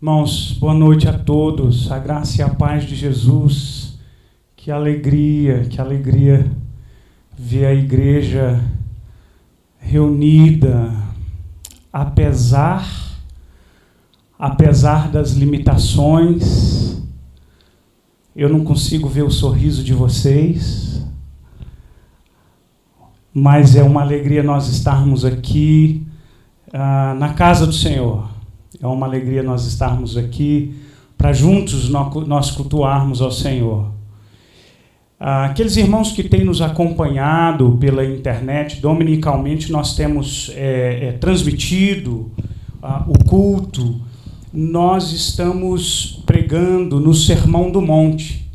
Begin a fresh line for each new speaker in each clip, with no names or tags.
Irmãos, boa noite a todos, a graça e a paz de Jesus. Que alegria ver a igreja reunida, apesar das limitações. Eu não consigo ver o sorriso de vocês, mas é uma alegria nós estarmos aqui na casa do Senhor. É uma alegria nós estarmos aqui para juntos nós cultuarmos ao Senhor. Aqueles irmãos que têm nos acompanhado pela internet, dominicalmente nós temos transmitido o culto. Nós estamos pregando no Sermão do Monte.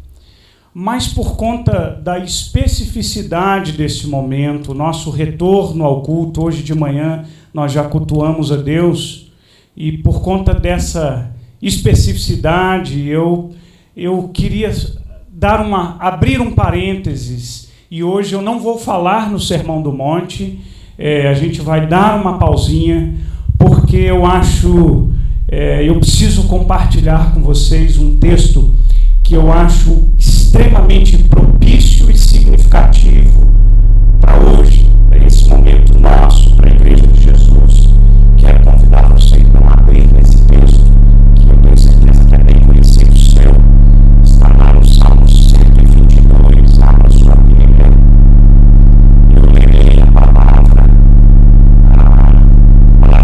Mas por conta da especificidade desse momento, nosso retorno ao culto, hoje de manhã nós já cultuamos a Deus. E por conta dessa especificidade, eu queria abrir um parênteses. E hoje eu não vou falar no Sermão do Monte, a gente vai dar uma pausinha, porque eu preciso compartilhar com vocês um texto que eu acho extremamente propício e significativo para hoje, para esse momento nosso, para a Igreja de Jesus. Quero convidar você a abrir nesse texto, que eu tenho certeza que é bem conhecido seu. Está lá no Salmo 122, abra sua Bíblia. Eu lerei a palavra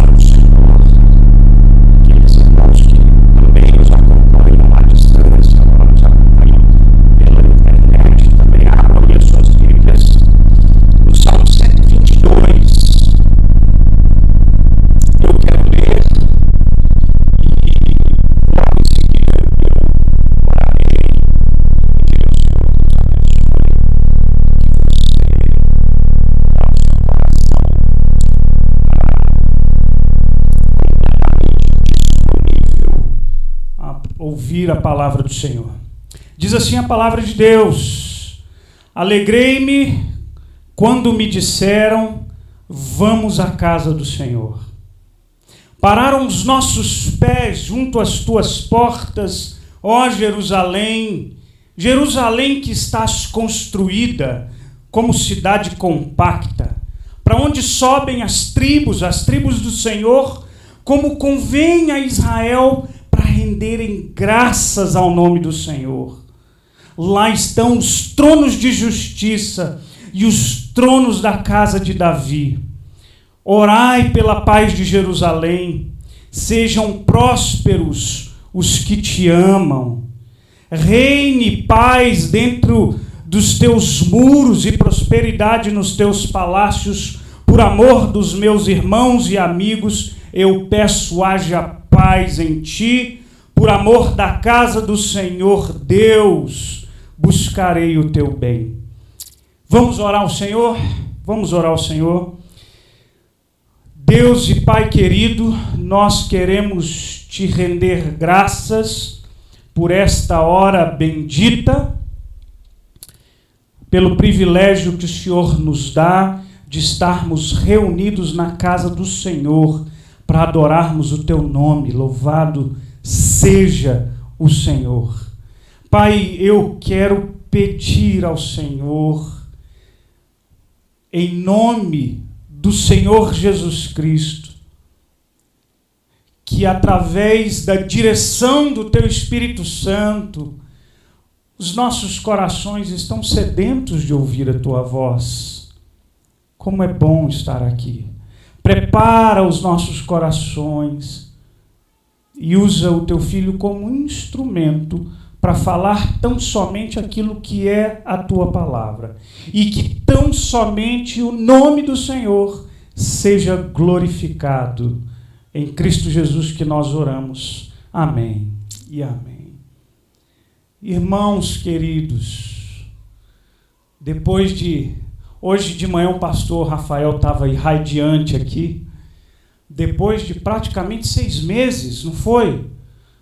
do Senhor. Aqueles irmãos que também nos acompanham à distância, nos acompanham pela internet, também abram as suas Bíblias. No Salmo 122. Eu quero ler e logo em seguida eu orarei e pedir ao Senhor que nos abençoe, que você coloque seu coração completamente disponível a ouvir a palavra do Senhor. Diz assim a palavra de Deus: alegrei-me quando me disseram, vamos à casa do Senhor. Pararam os nossos pés junto às tuas portas, ó Jerusalém, Jerusalém que estás construída como cidade compacta, para onde sobem as tribos do Senhor, como convém a Israel, para renderem graças ao nome do Senhor. Lá estão os tronos de justiça e os tronos da casa de Davi. Orai pela paz de Jerusalém, sejam prósperos os que te amam. Reine paz dentro dos teus muros e prosperidade nos teus palácios. Por amor dos meus irmãos e amigos, eu peço haja paz em ti. Por amor da casa do Senhor Deus, buscarei o teu bem. Vamos orar ao Senhor? Vamos orar ao Senhor. Deus e Pai querido, nós queremos te render graças por esta hora bendita, pelo privilégio que o Senhor nos dá de estarmos reunidos na casa do Senhor para adorarmos o teu nome. Louvado seja o Senhor. Pai, eu quero pedir ao Senhor, em nome do Senhor Jesus Cristo, que através da direção do Teu Espírito Santo, os nossos corações estão sedentos de ouvir a Tua voz. Como é bom estar aqui. Prepara os nossos corações e usa o Teu Filho como instrumento para falar tão somente aquilo que é a Tua palavra. E que tão somente o nome do Senhor seja glorificado. Em Cristo Jesus que nós oramos. Amém e amém. Irmãos queridos, hoje de manhã o pastor Rafael estava irradiante aqui, depois de praticamente 6 meses, não foi?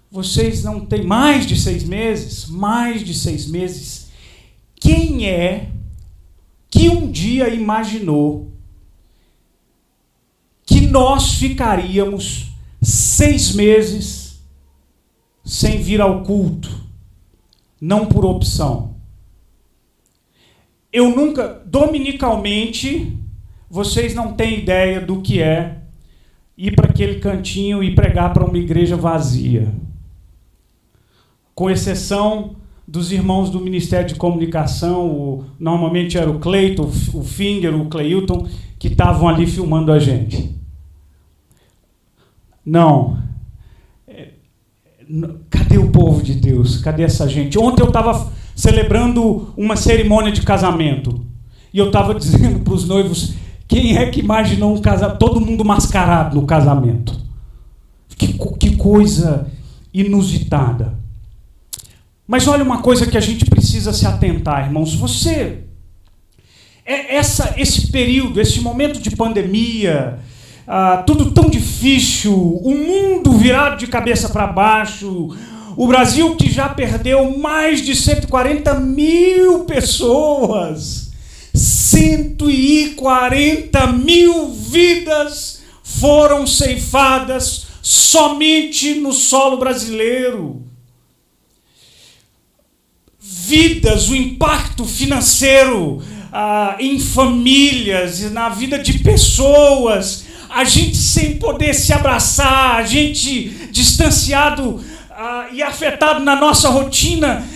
Vocês não têm mais de 6 meses? Mais de 6 meses. Quem é que um dia imaginou que nós ficaríamos 6 meses sem vir ao culto, não por opção. Eu nunca, dominicalmente, vocês não têm ideia do que é ir para aquele cantinho e pregar para uma igreja vazia. Com exceção dos irmãos do Ministério de Comunicação, normalmente era o Cleiton, o Finger, o Cleilton, que estavam ali filmando a gente. Não. Cadê o povo de Deus? Cadê essa gente? Ontem eu estava celebrando uma cerimônia de casamento e eu estava dizendo para os noivos, quem é que imaginou um casamento? Todo mundo mascarado no casamento. Que coisa inusitada. Mas olha uma coisa que a gente precisa se atentar, irmãos. Esse período, esse momento de pandemia, tudo tão difícil, o mundo virado de cabeça para baixo, o Brasil que já perdeu mais de 140 mil pessoas, 140 mil vidas foram ceifadas somente no solo brasileiro. Vidas, o impacto financeiro em famílias e na vida de pessoas, a gente sem poder se abraçar, a gente distanciado e afetado na nossa rotina.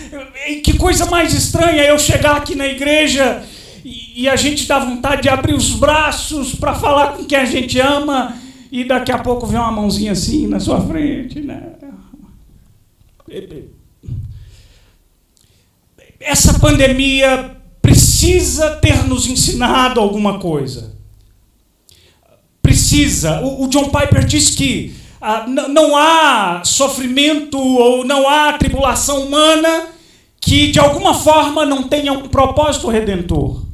Que coisa mais estranha eu chegar aqui na igreja e a gente dá vontade de abrir os braços para falar com quem a gente ama e daqui a pouco vem uma mãozinha assim na sua frente, né? Essa pandemia precisa ter nos ensinado alguma coisa. Precisa. O John Piper diz que não há sofrimento ou não há tribulação humana que, de alguma forma, não tenha um propósito redentor.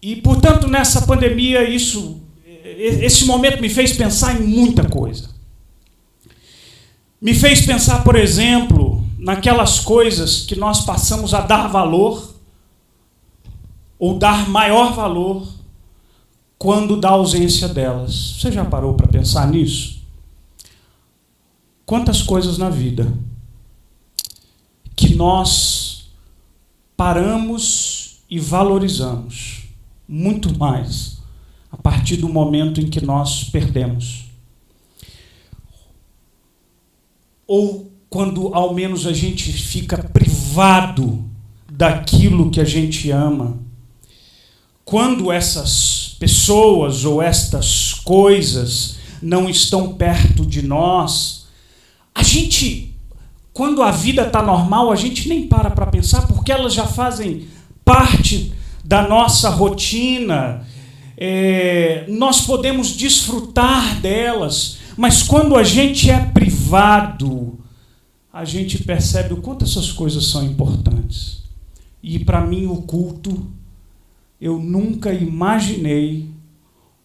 E, portanto, nessa pandemia, esse momento me fez pensar em muita coisa. Me fez pensar, por exemplo, naquelas coisas que nós passamos a dar valor, ou dar maior valor, quando da ausência delas. Você já parou para pensar nisso? Quantas coisas na vida que nós paramos e valorizamos muito mais a partir do momento em que nós perdemos. Ou quando ao menos a gente fica privado daquilo que a gente ama. Quando essas pessoas ou estas coisas não estão perto de nós, quando a vida está normal, a gente nem para pensar, porque elas já fazem parte da nossa rotina, nós podemos desfrutar delas, mas quando a gente é privado, a gente percebe o quanto essas coisas são importantes. E para mim o culto, eu nunca imaginei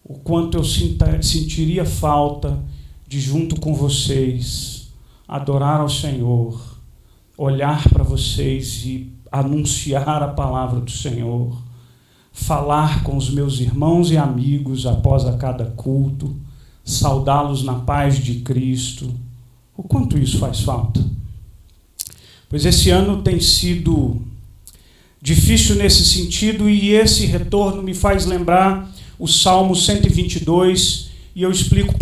o quanto eu sentiria falta de, junto com vocês, adorar ao Senhor, olhar para vocês e anunciar a palavra do Senhor, falar com os meus irmãos e amigos após a cada culto, saudá-los na paz de Cristo. O quanto isso faz falta? Pois esse ano tem sido difícil nesse sentido e esse retorno me faz lembrar o Salmo 122 e eu explico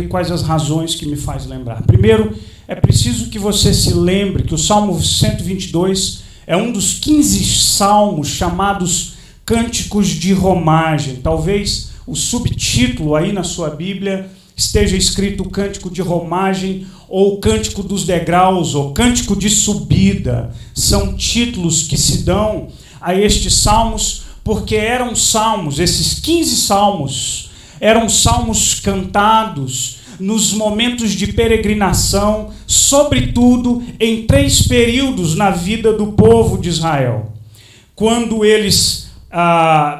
quais as razões que me faz lembrar. Primeiro, é preciso que você se lembre que o Salmo 122 é um dos 15 salmos chamados Cânticos de Romagem. Talvez o subtítulo aí na sua Bíblia esteja escrito Cântico de Romagem ou Cântico dos Degraus ou Cântico de Subida. São títulos que se dão a estes salmos porque eram salmos, esses 15 salmos, eram salmos cantados nos momentos de peregrinação, sobretudo em 3 períodos na vida do povo de Israel. Quando eles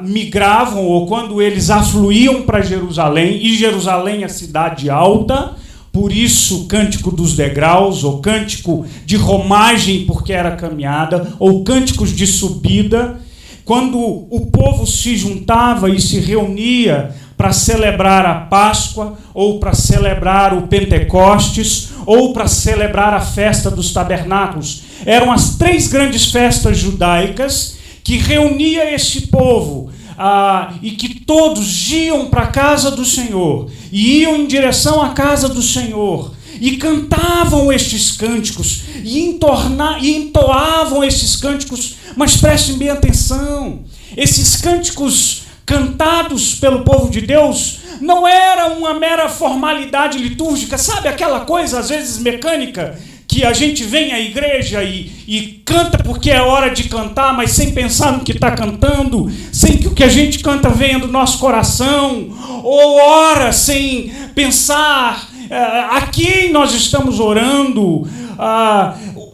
migravam ou quando eles afluíam para Jerusalém, e Jerusalém é a cidade alta, por isso Cântico dos Degraus, ou Cântico de Romagem, porque era caminhada, ou Cânticos de Subida, quando o povo se juntava e se reunia para celebrar a Páscoa, ou para celebrar o Pentecostes, ou para celebrar a festa dos tabernáculos. Eram as 3 grandes festas judaicas que reunia esse povo, e que todos iam para a casa do Senhor, e iam em direção à casa do Senhor, e cantavam estes cânticos, e entoavam esses cânticos. Mas prestem bem atenção, esses cânticos cantados pelo povo de Deus não era uma mera formalidade litúrgica, sabe aquela coisa às vezes mecânica, que a gente vem à igreja e canta porque é hora de cantar, mas sem pensar no que está cantando, sem que o que a gente canta venha do nosso coração, ou ora sem pensar a quem nós estamos orando.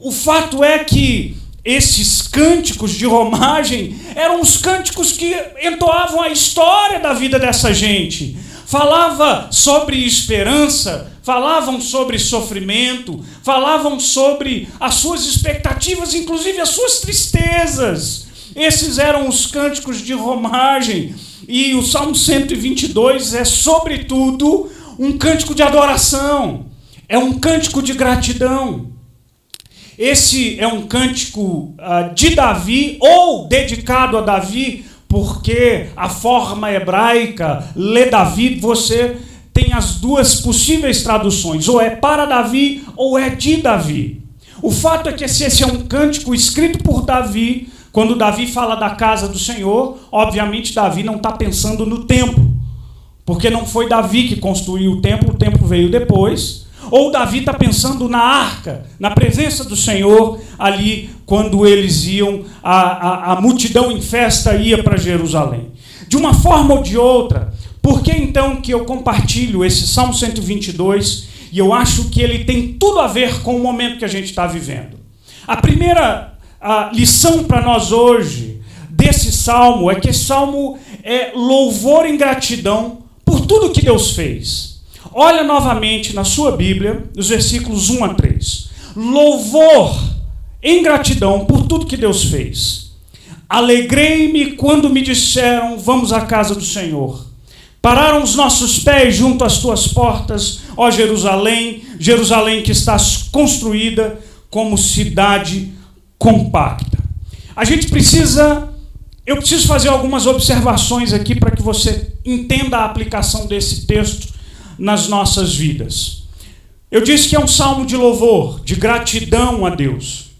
O fato é que esses cânticos de romagem eram os cânticos que entoavam a história da vida dessa gente. Falava sobre esperança, falavam sobre sofrimento, falavam sobre as suas expectativas, inclusive as suas tristezas. Esses eram os cânticos de romagem. E o Salmo 122 é, sobretudo, um cântico de adoração. É um cântico de gratidão. Esse é um cântico de Davi, ou dedicado a Davi, porque a forma hebraica, lê Davi, você tem as 2 possíveis traduções, ou é para Davi, ou é de Davi. O fato é que esse é um cântico escrito por Davi. Quando Davi fala da casa do Senhor, obviamente Davi não está pensando no templo, porque não foi Davi que construiu o templo veio depois. Ou Davi está pensando na arca, na presença do Senhor, ali quando eles iam, a multidão em festa ia para Jerusalém. De uma forma ou de outra, por que então que eu compartilho esse Salmo 122 e eu acho que ele tem tudo a ver com o momento que a gente está vivendo? A primeira lição para nós hoje desse Salmo é que esse Salmo é louvor em gratidão por tudo que Deus fez. Olha novamente na sua Bíblia, os versículos 1 a 3. Louvor em gratidão por tudo que Deus fez. Alegrei-me quando me disseram, vamos à casa do Senhor. Pararam os nossos pés junto às tuas portas, ó Jerusalém, Jerusalém que estás construída como cidade compacta. Eu preciso fazer algumas observações aqui para que você entenda a aplicação desse texto nas nossas vidas. Eu disse que é um salmo de louvor, de gratidão a Deus.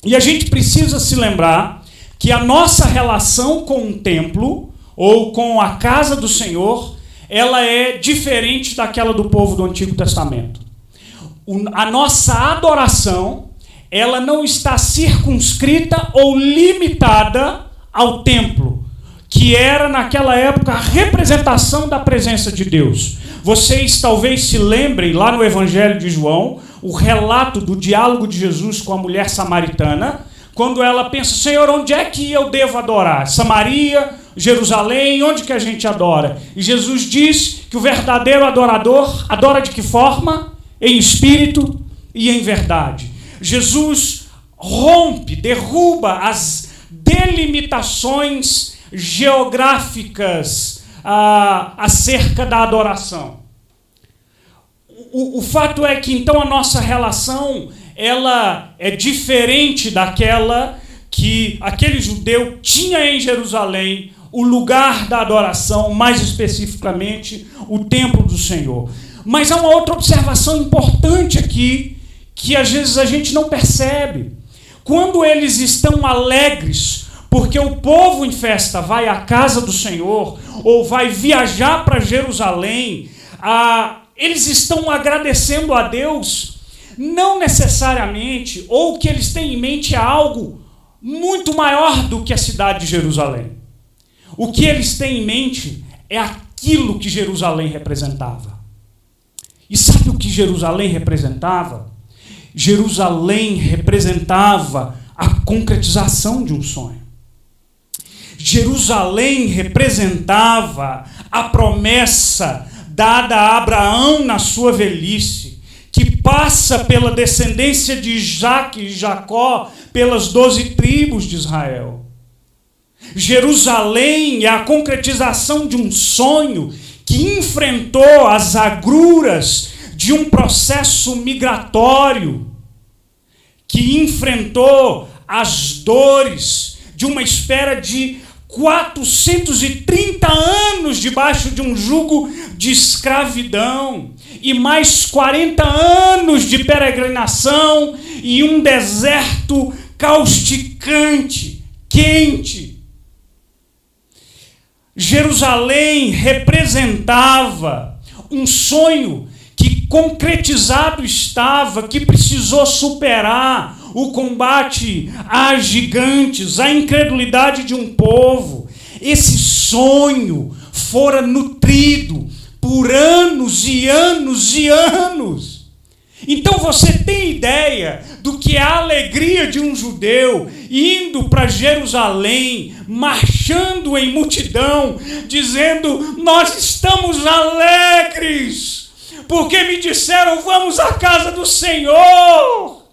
E a gente precisa se lembrar que a nossa relação com o templo, ou com a casa do Senhor, ela é diferente daquela do povo do Antigo Testamento. A nossa adoração, ela não está circunscrita ou limitada ao templo, que era naquela época a representação da presença de Deus. Vocês talvez se lembrem, lá no Evangelho de João, o relato do diálogo de Jesus com a mulher samaritana, quando ela pensa, Senhor, onde é que eu devo adorar? Samaria, Jerusalém, onde que a gente adora? E Jesus diz que o verdadeiro adorador adora de que forma? Em espírito e em verdade. Jesus rompe, derruba as delimitações geográficas acerca da adoração. O fato é que então a nossa relação ela é diferente daquela que aquele judeu tinha em Jerusalém, o lugar da adoração, mais especificamente o templo do Senhor. Mas há uma outra observação importante aqui que às vezes a gente não percebe. Quando eles estão alegres porque o povo em festa vai à casa do Senhor ou vai viajar para Jerusalém, eles estão agradecendo a Deus, não necessariamente, ou o que eles têm em mente é algo muito maior do que a cidade de Jerusalém. O que eles têm em mente é aquilo que Jerusalém representava. E sabe o que Jerusalém representava? Jerusalém representava a concretização de um sonho. Jerusalém representava a promessa dada a Abraão na sua velhice, que passa pela descendência de Isaac e Jacó, pelas 12 tribos de Israel. Jerusalém é a concretização de um sonho que enfrentou as agruras de um processo migratório que enfrentou as dores de uma espera de 430 anos debaixo de um jugo de escravidão e mais 40 anos de peregrinação e um deserto causticante, quente. Jerusalém representava um sonho que concretizado estava, que precisou superar o combate a gigantes, a incredulidade de um povo. Esse sonho fora nutrido por anos e anos e anos. Então você tem ideia do que é a alegria de um judeu indo para Jerusalém, marchando em multidão, dizendo: nós estamos alegres, porque me disseram, vamos à casa do Senhor.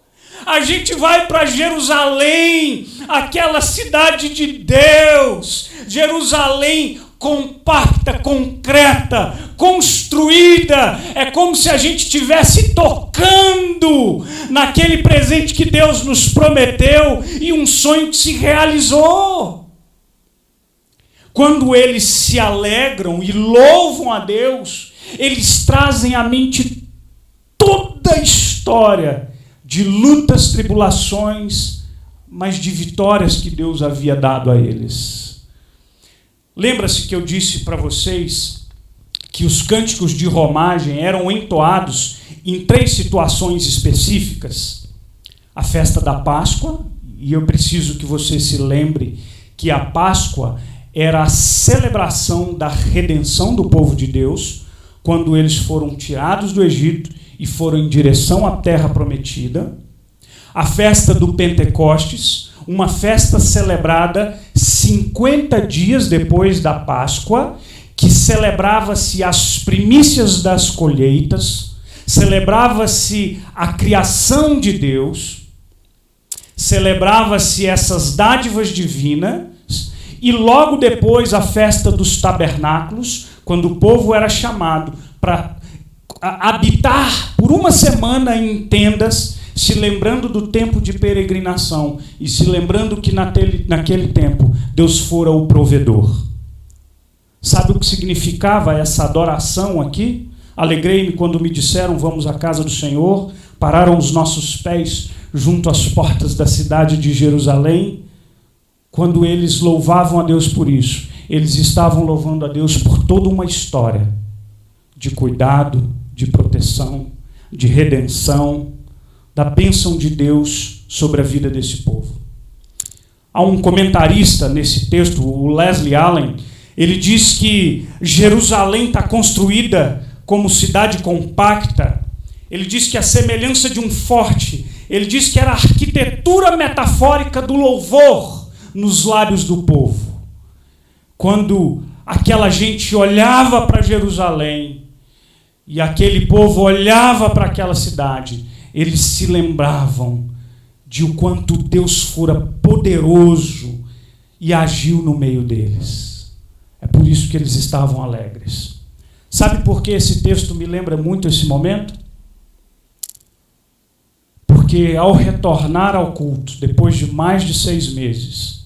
A gente vai para Jerusalém, aquela cidade de Deus, Jerusalém compacta, concreta, construída. É como se a gente estivesse tocando naquele presente que Deus nos prometeu e um sonho que se realizou. Quando eles se alegram e louvam a Deus, eles trazem à mente toda a história de lutas, tribulações, mas de vitórias que Deus havia dado a eles. Lembra-se que eu disse para vocês que os cânticos de romagem eram entoados em 3 situações específicas. A festa da Páscoa, e eu preciso que você se lembre que a Páscoa era a celebração da redenção do povo de Deus, quando eles foram tirados do Egito e foram em direção à terra prometida. A festa do Pentecostes, uma festa celebrada 50 dias depois da Páscoa, que celebrava-se as primícias das colheitas, celebrava-se a criação de Deus, celebrava-se essas dádivas divinas, e logo depois a festa dos tabernáculos, quando o povo era chamado para habitar por uma semana em tendas, se lembrando do tempo de peregrinação e se lembrando que naquele tempo Deus fora o provedor. Sabe o que significava essa adoração aqui? Alegrei-me quando me disseram, vamos à casa do Senhor. Pararam os nossos pés junto às portas da cidade de Jerusalém. Quando eles louvavam a Deus por isso, eles estavam louvando a Deus por toda uma história de cuidado, de proteção, de redenção, da bênção de Deus sobre a vida desse povo. Há um comentarista nesse texto, o Leslie Allen, ele diz que Jerusalém está construída como cidade compacta. Ele diz que a semelhança de um forte. Ele diz que era a arquitetura metafórica do louvor nos lábios do povo. Quando aquela gente olhava para Jerusalém e aquele povo olhava para aquela cidade, eles se lembravam de o quanto Deus fora poderoso e agiu no meio deles. É por isso que eles estavam alegres. Sabe por que esse texto me lembra muito esse momento? Porque ao retornar ao culto, depois de mais de 6 meses,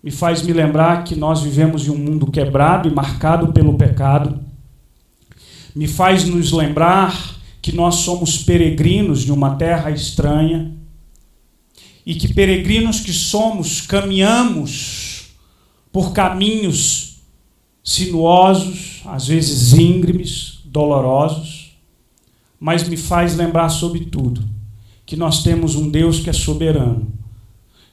me faz me lembrar que nós vivemos em um mundo quebrado e marcado pelo pecado. Me faz nos lembrar que nós somos peregrinos de uma terra estranha e que peregrinos que somos, caminhamos por caminhos sinuosos, às vezes íngremes, dolorosos, mas me faz lembrar, sobretudo, que nós temos um Deus que é soberano,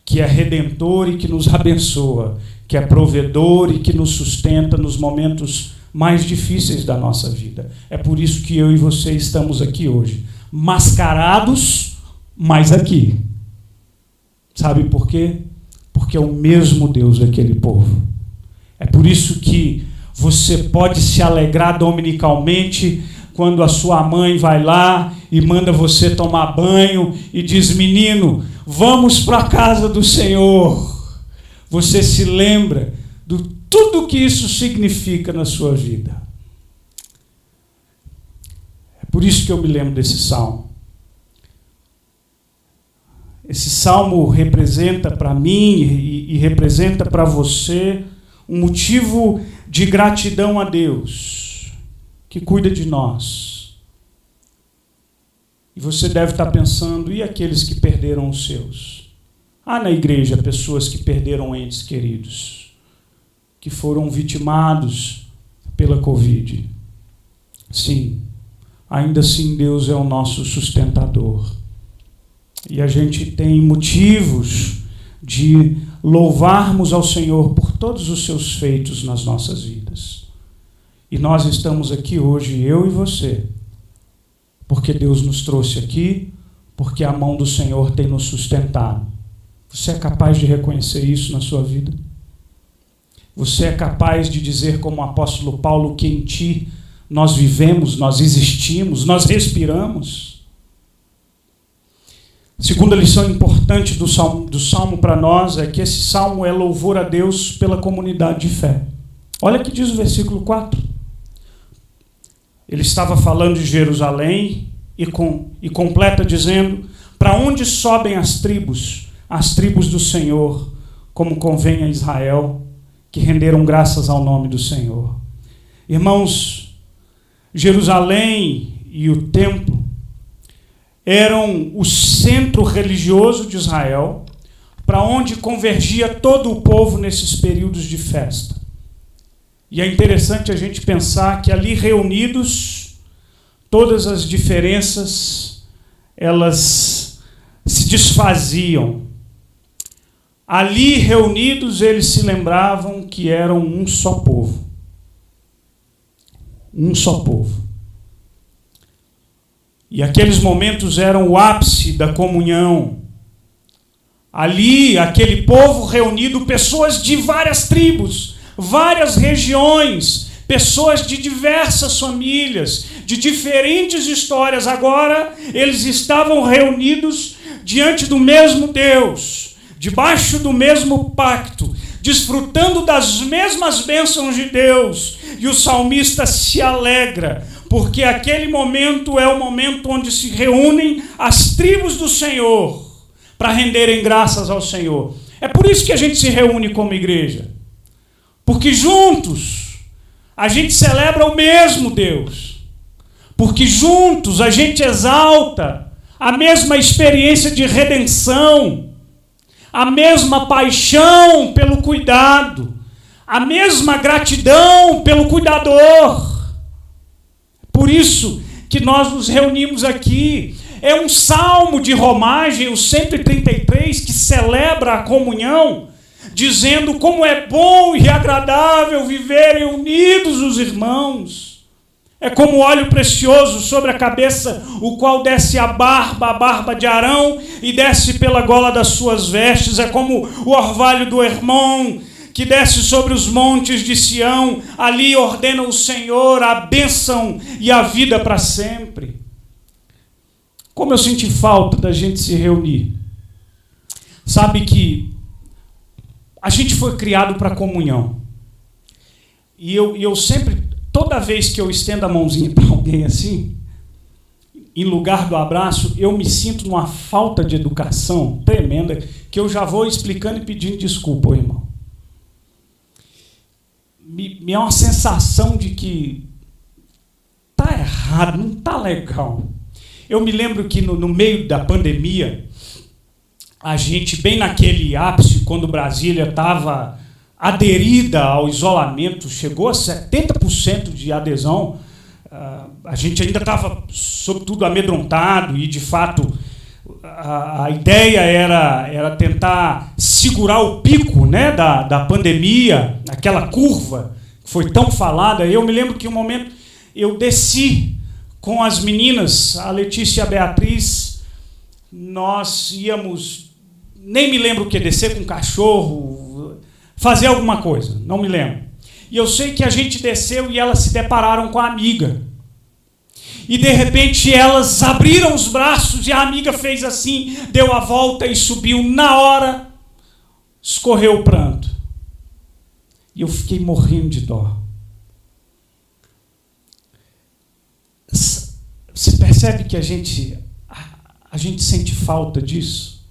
que é redentor e que nos abençoa, que é provedor e que nos sustenta nos momentos mais difíceis da nossa vida. É por isso que eu e você estamos aqui hoje, mascarados, mas aqui. Sabe por quê? Porque é o mesmo Deus daquele povo. É por isso que você pode se alegrar dominicalmente quando a sua mãe vai lá e manda você tomar banho e diz: menino, vamos para a casa do Senhor. Você se lembra de tudo que isso significa na sua vida. É por isso que eu me lembro desse salmo. Esse salmo representa para mim e representa para você um motivo de gratidão a Deus, que cuida de nós. E você deve estar pensando, e aqueles que perderam os seus? Há na igreja pessoas que perderam entes queridos, que foram vitimados pela Covid. Sim, ainda assim Deus é o nosso sustentador. E a gente tem motivos de louvarmos ao Senhor por todos os seus feitos nas nossas vidas. E nós estamos aqui hoje, eu e você, porque Deus nos trouxe aqui, porque a mão do Senhor tem nos sustentado. Você é capaz de reconhecer isso na sua vida? Você é capaz de dizer, como o apóstolo Paulo, que em ti nós vivemos, nós existimos, nós respiramos? Segunda lição importante do salmo para nós é que esse salmo é louvor a Deus pela comunidade de fé. Olha o que diz o versículo 4. Ele estava falando de Jerusalém e completa dizendo: para onde sobem as tribos do Senhor, como convém a Israel, que renderam graças ao nome do Senhor. Irmãos, Jerusalém e o templo eram o centro religioso de Israel, para onde convergia todo o povo nesses períodos de festa. E é interessante a gente pensar que ali reunidos, todas as diferenças, elas se desfaziam. Ali reunidos, eles se lembravam que eram um só povo. Um só povo. E aqueles momentos eram o ápice da comunhão. Ali, aquele povo reunido, pessoas de várias tribos, várias regiões, pessoas de diversas famílias, de diferentes histórias. Agora, eles estavam reunidos diante do mesmo Deus, debaixo do mesmo pacto, desfrutando das mesmas bênçãos de Deus. E o salmista se alegra, porque aquele momento é o momento onde se reúnem as tribos do Senhor para renderem graças ao Senhor. É por isso que a gente se reúne como igreja, porque juntos a gente celebra o mesmo Deus, porque juntos a gente exalta a mesma experiência de redenção, a mesma paixão pelo cuidado, a mesma gratidão pelo cuidador. Por isso que nós nos reunimos aqui. É um salmo de romagem, o 133, que celebra a comunhão, dizendo como é bom e agradável viverem unidos os irmãos. É como óleo precioso sobre a cabeça, o qual desce a barba de Arão, e desce pela gola das suas vestes. É como o orvalho do Hermon, que desce sobre os montes de Sião. Ali ordena o Senhor a bênção e a vida para sempre. Como eu senti falta da gente se reunir. Sabe que a gente foi criado para comunhão. E eu sempre, toda vez que eu estendo a mãozinha para alguém assim, em lugar do abraço, eu me sinto numa falta de educação tremenda, que eu já vou explicando e pedindo desculpa, irmão. Me é uma sensação de que está errado, não está legal. Eu me lembro que no meio da pandemia, a gente, bem naquele ápice, quando Brasília estava aderida ao isolamento, chegou a 70% de adesão, a gente ainda estava, sobretudo, amedrontado e, de fato, a ideia era tentar segurar o pico, né, da pandemia, aquela curva que foi tão falada. Eu me lembro que um momento eu desci com as meninas, a Letícia e a Beatriz, nós íamos, nem me lembro o que, descer com um cachorro, fazer alguma coisa, não me lembro. E eu sei que a gente desceu e elas se depararam com a amiga. E de repente elas abriram os braços e a amiga fez assim, deu a volta e subiu. Na hora, escorreu o pranto. E eu fiquei morrendo de dó. Você percebe que a gente sente falta disso?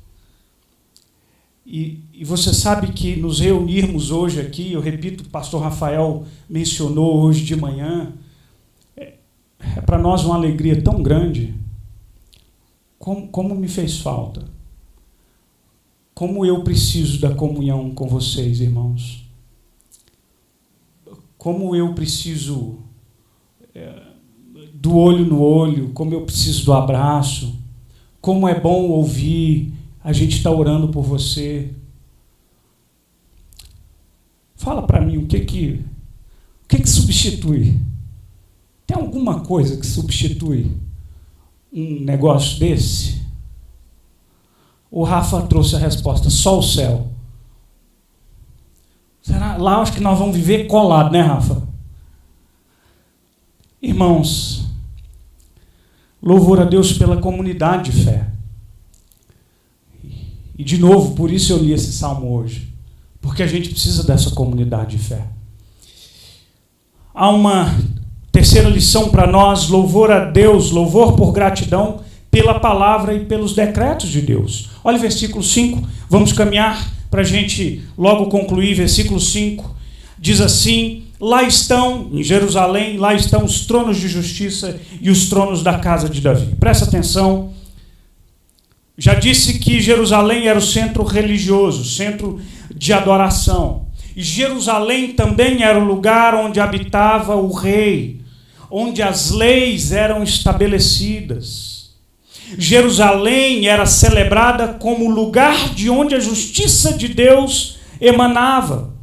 E você sabe que nos reunirmos hoje aqui, eu repito, o pastor Rafael mencionou hoje de manhã, é para nós uma alegria tão grande. Como me fez falta. Como eu preciso da comunhão com vocês, irmãos. Como eu preciso do olho no olho, como eu preciso do abraço. Como é bom ouvir, a gente está orando por você. Fala para mim, o que substitui? Tem alguma coisa que substitui um negócio desse? O Rafa trouxe a resposta, só o céu. Será? Lá acho que nós vamos viver colado, né, Rafa? Irmãos, louvor a Deus pela comunidade de fé. E de novo, por isso eu li esse salmo hoje. Porque a gente precisa dessa comunidade de fé. Há uma terceira lição para nós, louvor a Deus, louvor por gratidão pela palavra e pelos decretos de Deus. Olha o versículo 5, vamos caminhar para a gente logo concluir. Versículo 5 diz assim: lá estão, em Jerusalém, lá estão os tronos de justiça e os tronos da casa de Davi. Presta atenção, já disse que Jerusalém era o centro religioso, centro de adoração. E Jerusalém também era o lugar onde habitava o rei, onde as leis eram estabelecidas. Jerusalém era celebrada como lugar de onde a justiça de Deus emanava.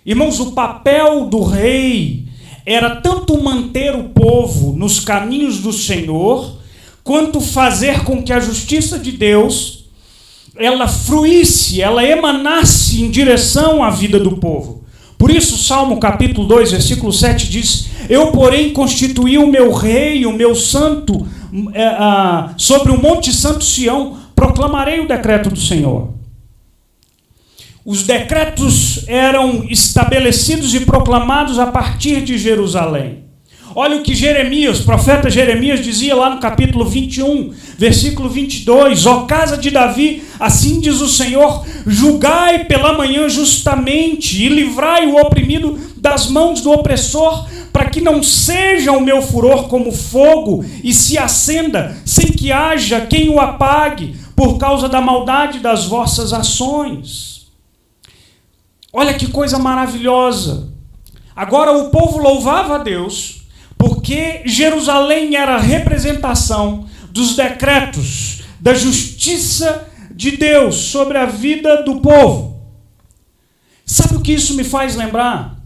Irmãos, o papel do rei era tanto manter o povo nos caminhos do Senhor, quanto fazer com que a justiça de Deus ela fruísse, ela emanasse em direção à vida do povo. Por isso, Salmo capítulo 2, versículo 7 diz: eu, porém, constituí o meu rei, o meu santo, sobre o monte santo Sião, proclamarei o decreto do Senhor. Os decretos eram estabelecidos e proclamados a partir de Jerusalém. Olha o que Jeremias, o profeta Jeremias dizia lá no capítulo 21, versículo 22, ó casa de Davi, assim diz o Senhor, julgai pela manhã justamente e livrai o oprimido das mãos do opressor, para que não seja o meu furor como fogo e se acenda, sem que haja quem o apague, por causa da maldade das vossas ações. Olha que coisa maravilhosa. Agora o povo louvava a Deus, porque Jerusalém era a representação dos decretos, da justiça de Deus sobre a vida do povo. Sabe o que isso me faz lembrar?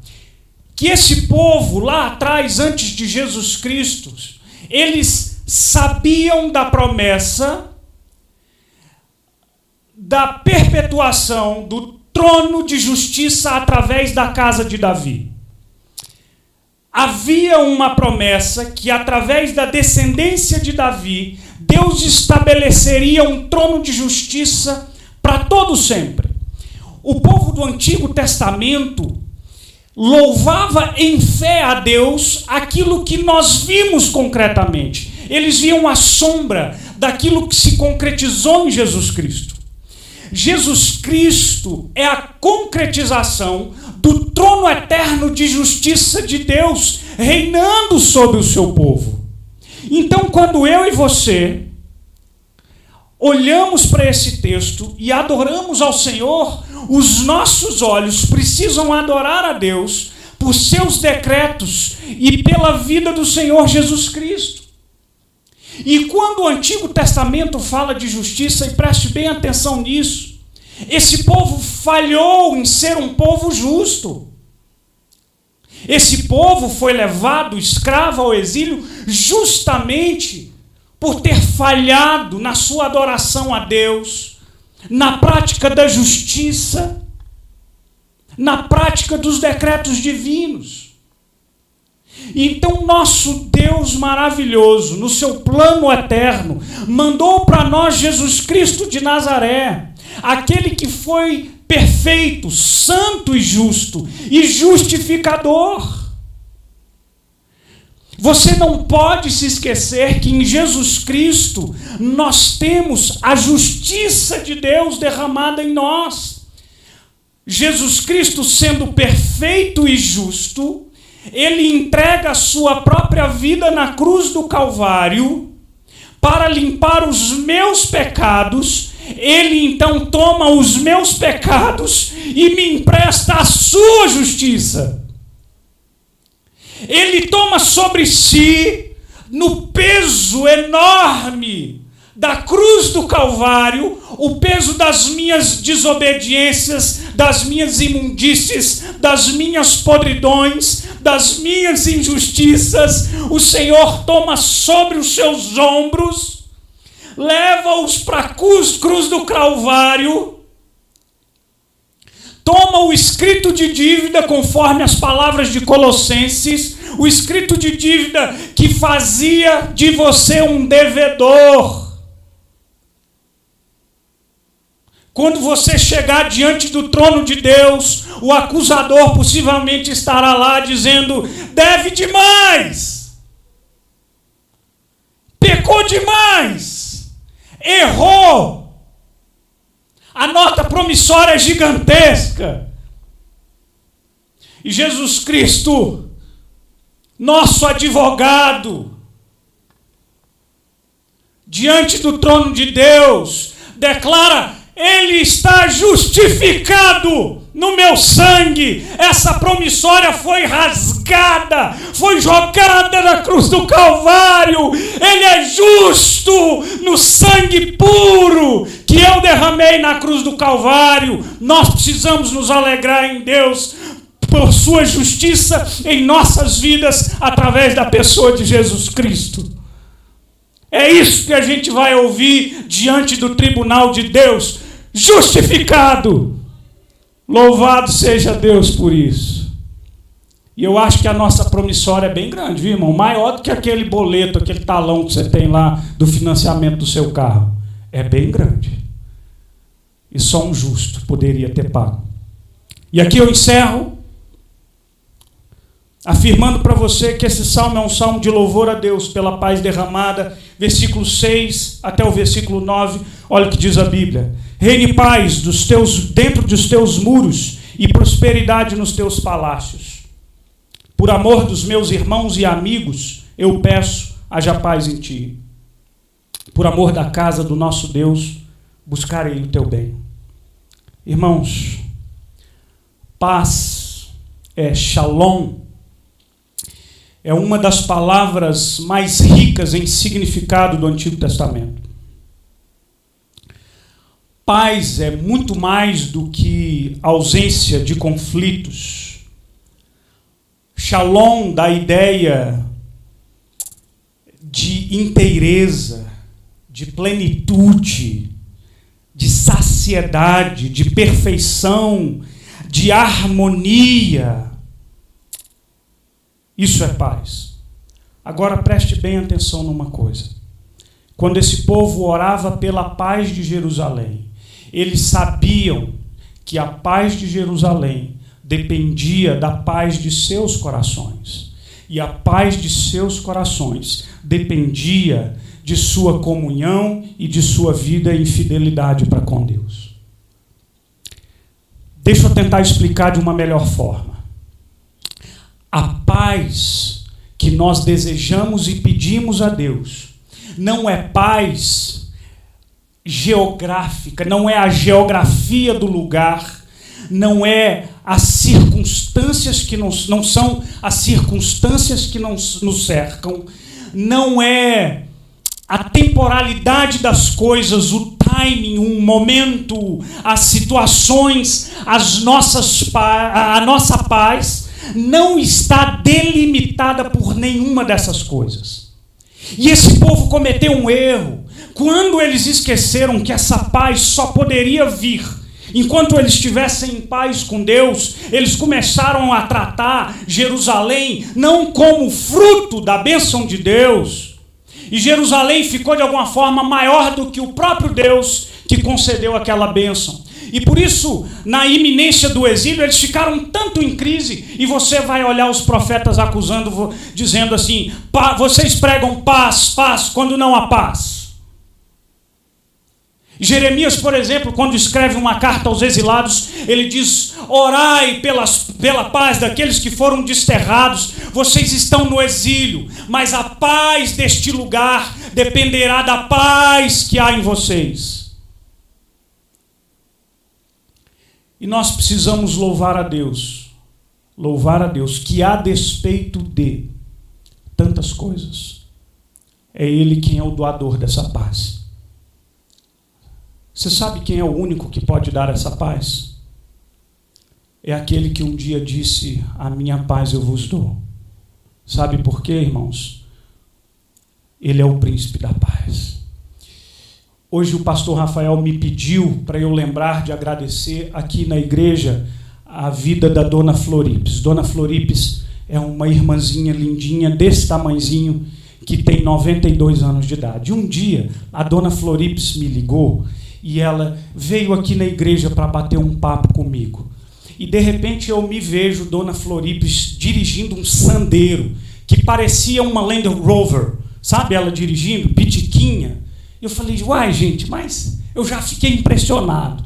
Que esse povo lá atrás, antes de Jesus Cristo, eles sabiam da promessa da perpetuação do trono de justiça através da casa de Davi. Havia uma promessa que, através da descendência de Davi, Deus estabeleceria um trono de justiça para todo sempre. O povo do Antigo Testamento louvava em fé a Deus aquilo que nós vimos concretamente. Eles viam a sombra daquilo que se concretizou em Jesus Cristo. Jesus Cristo é a concretização do trono eterno de justiça de Deus reinando sobre o seu povo. Então, quando eu e você olhamos para esse texto e adoramos ao Senhor, os nossos olhos precisam adorar a Deus por seus decretos e pela vida do Senhor Jesus Cristo. E quando o Antigo Testamento fala de justiça, e preste bem atenção nisso, esse povo falhou em ser um povo justo. Esse povo foi levado escravo ao exílio justamente por ter falhado na sua adoração a Deus, na prática da justiça, na prática dos decretos divinos. Então, nosso Deus maravilhoso, no seu plano eterno, mandou para nós Jesus Cristo de Nazaré, aquele que foi perfeito, santo e justo, e justificador. Você não pode se esquecer que em Jesus Cristo nós temos a justiça de Deus derramada em nós. Jesus Cristo, sendo perfeito e justo, ele entrega a sua própria vida na cruz do Calvário para limpar os meus pecados. Ele então toma os meus pecados e me empresta a sua justiça. Ele toma sobre si, no peso enorme da cruz do Calvário, o peso das minhas desobediências, das minhas imundícies, das minhas podridões, das minhas injustiças. O Senhor toma sobre os seus ombros, leva-os para a cruz do Calvário, toma o escrito de dívida, conforme as palavras de Colossenses, o escrito de dívida que fazia de você um devedor. Quando você chegar diante do trono de Deus, o acusador possivelmente estará lá dizendo: deve demais, pecou demais, errou, a nota promissória é gigantesca. E Jesus Cristo, nosso advogado, diante do trono de Deus, declara: ele está justificado no meu sangue. Essa promissória foi rasgada, foi jogada na cruz do Calvário. Ele é justo no sangue puro que eu derramei na cruz do Calvário. Nós precisamos nos alegrar em Deus por sua justiça em nossas vidas através da pessoa de Jesus Cristo. É isso que a gente vai ouvir diante do tribunal de Deus. Justificado. Louvado seja Deus por isso. E eu acho que a nossa promissória é bem grande, viu, irmão? Maior do que aquele boleto, aquele talão que você tem lá do financiamento do seu carro. É bem grande. E só um justo poderia ter pago. E aqui eu encerro afirmando para você que esse salmo é um salmo de louvor a Deus pela paz derramada. Versículo 6 até o versículo 9, olha o que diz a Bíblia: reine paz dentro dos teus muros e prosperidade nos teus palácios. Por amor dos meus irmãos e amigos, eu peço, haja paz em ti. Por amor da casa do nosso Deus, buscarei o teu bem. Irmãos, paz é shalom. É uma das palavras mais ricas em significado do Antigo Testamento. Paz é muito mais do que ausência de conflitos. Shalom dá a ideia de inteireza, de plenitude, de saciedade, de perfeição, de harmonia. Isso é paz. Agora preste bem atenção numa coisa. Quando esse povo orava pela paz de Jerusalém, eles sabiam que a paz de Jerusalém dependia da paz de seus corações. E a paz de seus corações dependia de sua comunhão e de sua vida em fidelidade para com Deus. Deixa eu tentar explicar de uma melhor forma. A paz que nós desejamos e pedimos a Deus não é paz geográfica, não é a geografia do lugar, não é as circunstâncias que não são as circunstâncias que nos cercam, não é a temporalidade das coisas, o timing, um momento, as situações, a nossa paz não está delimitada por nenhuma dessas coisas. E esse povo cometeu um erro quando eles esqueceram que essa paz só poderia vir enquanto eles estivessem em paz com Deus. Eles começaram a tratar Jerusalém não como fruto da bênção de Deus, e Jerusalém ficou de alguma forma maior do que o próprio Deus que concedeu aquela bênção. E por isso, na iminência do exílio, eles ficaram tanto em crise, e você vai olhar os profetas acusando, dizendo assim: vocês pregam paz, paz, quando não há paz. Jeremias, por exemplo, quando escreve uma carta aos exilados, ele diz: orai pela paz daqueles que foram desterrados. Vocês estão no exílio, mas a paz deste lugar dependerá da paz que há em vocês. E nós precisamos louvar a Deus, que a despeito de tantas coisas, é Ele quem é o doador dessa paz. Você sabe quem é o único que pode dar essa paz? É aquele que um dia disse: a minha paz eu vos dou. Sabe por quê, irmãos? Ele é o príncipe da paz. Hoje o pastor Rafael me pediu para eu lembrar de agradecer aqui na igreja a vida da Dona Floripes. Dona Floripes é uma irmãzinha lindinha, desse tamanhozinho, que tem 92 anos de idade. Um dia a Dona Floripes me ligou e ela veio aqui na igreja para bater um papo comigo. E de repente eu me vejo Dona Floripes dirigindo um Sandero, que parecia uma Land Rover, sabe, ela dirigindo, pitiquinha. Eu falei: uai, gente, mas eu já fiquei impressionado.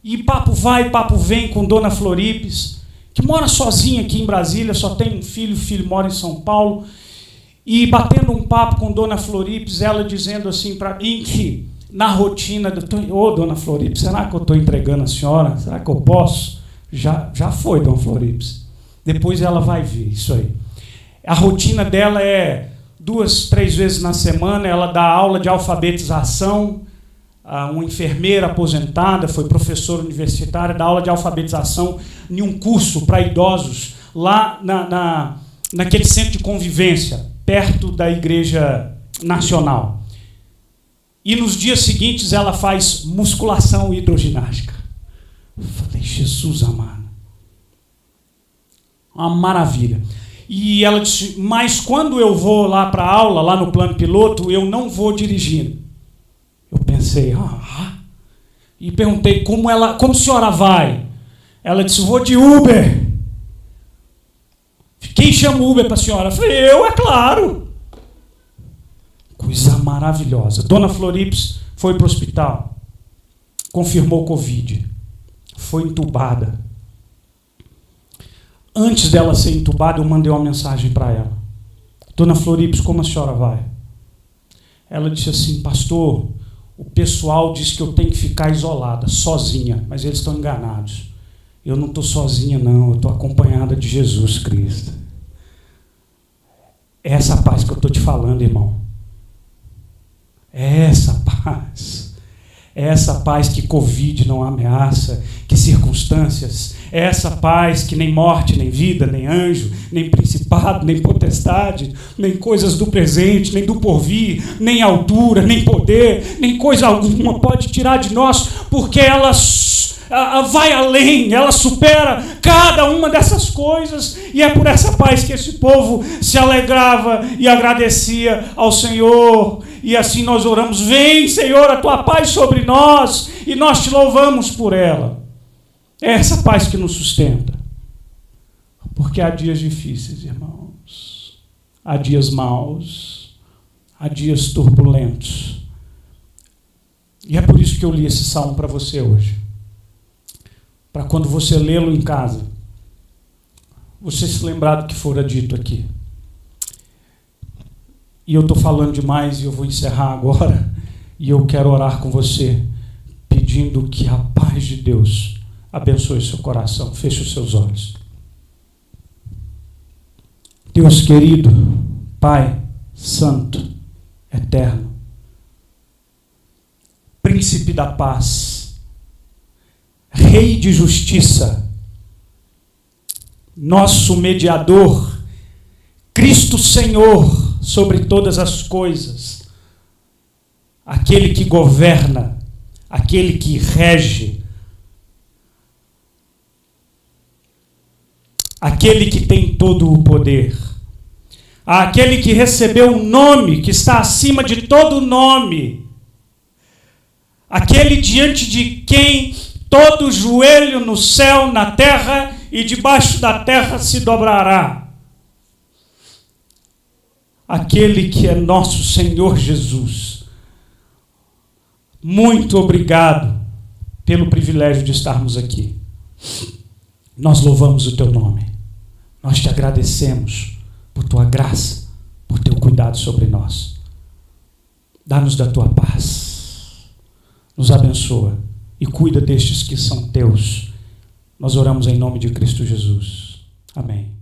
E papo vai, papo vem com Dona Floripes, que mora sozinha aqui em Brasília, só tem um filho, o filho mora em São Paulo. E batendo um papo com Dona Floripes, ela dizendo assim para mim que na rotina, Dona Floripes, será que eu estou entregando a senhora? Será que eu posso? Já foi, Dona Floripes. Depois ela vai ver isso aí. A rotina dela é 2, 3 vezes na semana, ela dá aula de alfabetização. Uma enfermeira aposentada, foi professora universitária, dá aula de alfabetização em um curso para idosos, lá naquele centro de convivência, perto da Igreja Nacional. E nos dias seguintes ela faz musculação e hidroginástica. Eu falei: Jesus amado, uma maravilha. E ela disse: mas quando eu vou lá para a aula, lá no plano piloto, eu não vou dirigindo. Eu pensei: e perguntei como a senhora vai? Ela disse: vou de Uber. Quem chama o Uber para a senhora? Eu falei: eu, é claro. Coisa maravilhosa. Dona Floripes foi para o hospital, confirmou Covid, foi entubada. Antes dela ser entubada, eu mandei uma mensagem para ela: Dona Floripes, como a senhora vai? Ela disse assim: pastor, o pessoal diz que eu tenho que ficar isolada, sozinha, mas eles estão enganados. Eu não estou sozinha, não, eu estou acompanhada de Jesus Cristo. É essa paz que eu estou te falando, irmão. É essa paz. É essa paz que Covid não ameaça, que circunstâncias. É essa paz que nem morte, nem vida, nem anjo, nem principado, nem potestade, nem coisas do presente, nem do porvir, nem altura, nem poder, nem coisa alguma pode tirar de nós, porque ela vai além, ela supera cada uma dessas coisas, e é por essa paz que esse povo se alegrava e agradecia ao Senhor. E assim nós oramos: vem, Senhor, a tua paz sobre nós, e nós te louvamos por ela. É essa paz que nos sustenta, porque há dias difíceis, irmãos, há dias maus, há dias turbulentos, e é por isso que eu li esse salmo para você hoje, para quando você lê-lo em casa, você se lembrar do que fora dito aqui. E eu estou falando demais e eu vou encerrar agora, e eu quero orar com você, pedindo que a paz de Deus abençoe seu coração. Feche os seus olhos. Deus querido, Pai Santo, Eterno, Príncipe da paz, Rei de justiça, nosso mediador, Cristo Senhor sobre todas as coisas, aquele que governa, aquele que rege, aquele que tem todo o poder, aquele que recebeu um nome que está acima de todo nome, aquele diante de quem todo joelho no céu, na terra e debaixo da terra se dobrará. Aquele que é nosso Senhor Jesus. Muito obrigado pelo privilégio de estarmos aqui. Nós louvamos o teu nome. Nós te agradecemos por tua graça, por teu cuidado sobre nós. Dá-nos da tua paz. Nos abençoa e cuida destes que são teus. Nós oramos em nome de Cristo Jesus. Amém.